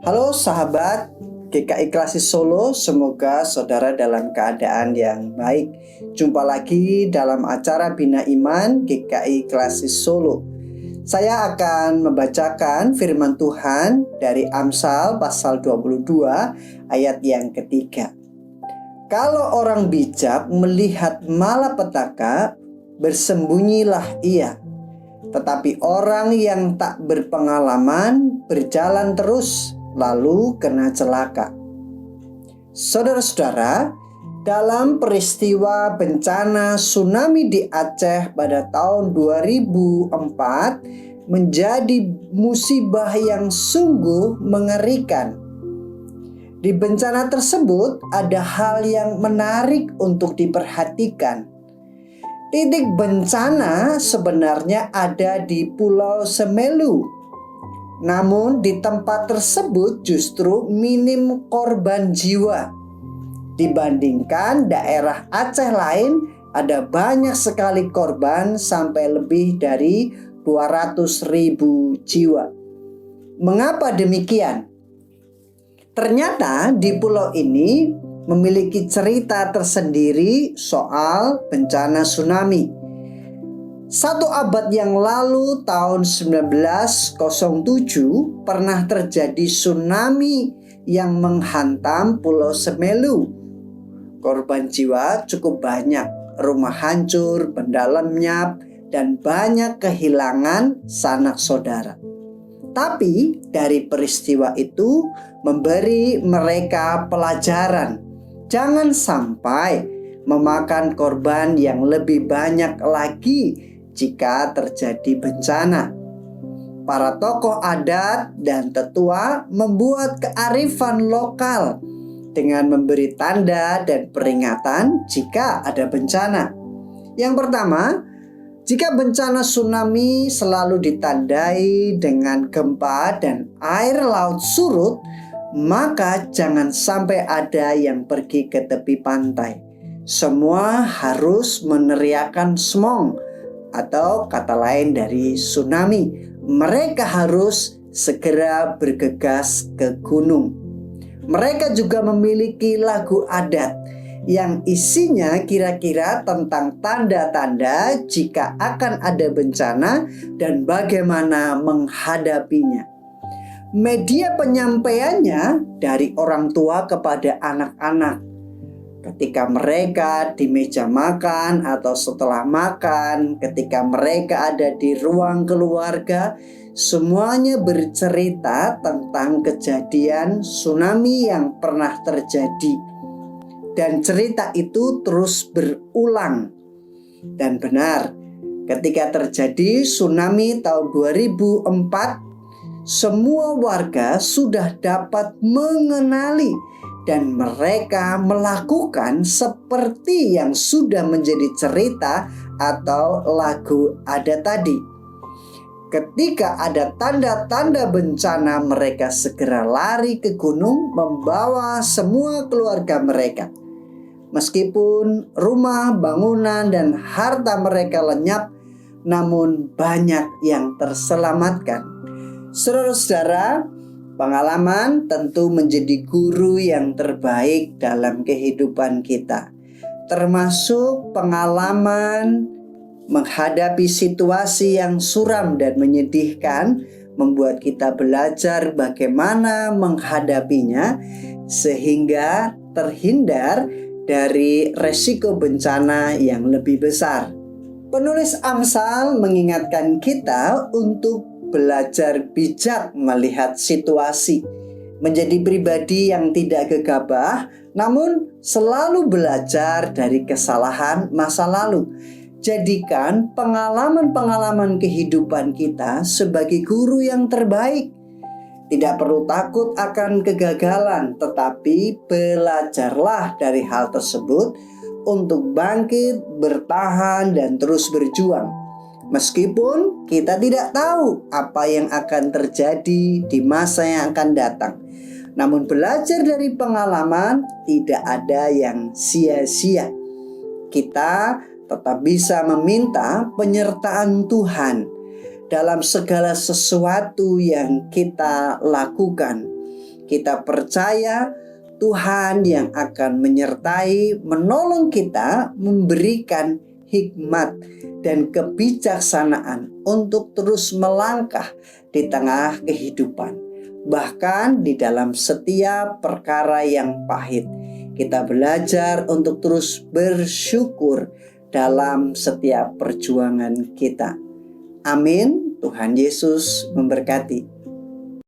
Halo sahabat GKI Klasis Solo, semoga saudara dalam keadaan yang baik. Jumpa lagi dalam acara Bina Iman GKI Klasis Solo. Saya akan membacakan firman Tuhan dari Amsal pasal 22 ayat yang ketiga. Kalau orang bijak melihat malapetaka, bersembunyilah ia. Tetapi orang yang tak berpengalaman berjalan terus, lalu kena celaka. Saudara-saudara, dalam peristiwa bencana tsunami di Aceh pada tahun 2004 menjadi musibah yang sungguh mengerikan. Di bencana tersebut ada hal yang menarik untuk diperhatikan. Titik bencana sebenarnya ada di Pulau Semelu. Namun di tempat tersebut justru minim korban jiwa. Dibandingkan daerah Aceh lain, ada banyak sekali korban sampai lebih dari 200.000 jiwa. Mengapa demikian? Ternyata di pulau ini memiliki cerita tersendiri soal bencana tsunami. Satu abad yang lalu, tahun 1907, pernah terjadi tsunami yang menghantam Pulau Semelu. Korban jiwa cukup banyak, rumah hancur, benda lenyap, dan banyak kehilangan sanak saudara. Tapi dari peristiwa itu memberi mereka pelajaran. Jangan sampai memakan korban yang lebih banyak lagi jika terjadi bencana. Para tokoh adat dan tetua membuat kearifan lokal dengan memberi tanda dan peringatan jika ada bencana. Yang pertama, jika bencana tsunami selalu ditandai dengan gempa dan air laut surut, maka jangan sampai ada yang pergi ke tepi pantai. Semua harus meneriakan smong atau kata lain dari tsunami. Mereka harus segera bergegas ke gunung. Mereka juga memiliki lagu adat yang isinya kira-kira tentang tanda-tanda jika akan ada bencana dan bagaimana menghadapinya. Media penyampaiannya dari orang tua kepada anak-anak. Ketika mereka di meja makan atau setelah makan, ketika mereka ada di ruang keluarga, semuanya bercerita tentang kejadian tsunami yang pernah terjadi. Dan cerita itu terus berulang. Dan benar, ketika terjadi tsunami tahun 2004, semua warga sudah dapat mengenali dan mereka melakukan seperti yang sudah menjadi cerita atau lagu adat tadi. Ketika ada tanda-tanda bencana, mereka segera lari ke gunung membawa semua keluarga mereka. Meskipun rumah, bangunan, dan harta mereka lenyap, namun banyak yang terselamatkan. Saudara-saudara, pengalaman tentu menjadi guru yang terbaik dalam kehidupan kita. Termasuk pengalaman menghadapi situasi yang suram dan menyedihkan, membuat kita belajar bagaimana menghadapinya sehingga terhindar dari resiko bencana yang lebih besar. Penulis Amsal mengingatkan kita untuk belajar bijak melihat situasi, menjadi pribadi yang tidak gegabah, namun selalu belajar dari kesalahan masa lalu. Jadikan pengalaman-pengalaman kehidupan kita sebagai guru yang terbaik. Tidak perlu takut akan kegagalan, tetapi belajarlah dari hal tersebut untuk bangkit, bertahan, dan terus berjuang. Meskipun kita tidak tahu apa yang akan terjadi di masa yang akan datang. Namun belajar dari pengalaman tidak ada yang sia-sia. Kita tetap bisa meminta penyertaan Tuhan dalam segala sesuatu yang kita lakukan. kita percaya Tuhan yang akan menyertai, menolong kita, memberikan hikmat dan kebijaksanaan untuk terus melangkah di tengah kehidupan. Bahkan di dalam setiap perkara yang pahit, kita belajar untuk terus bersyukur dalam setiap perjuangan kita. Amin. Tuhan Yesus memberkati.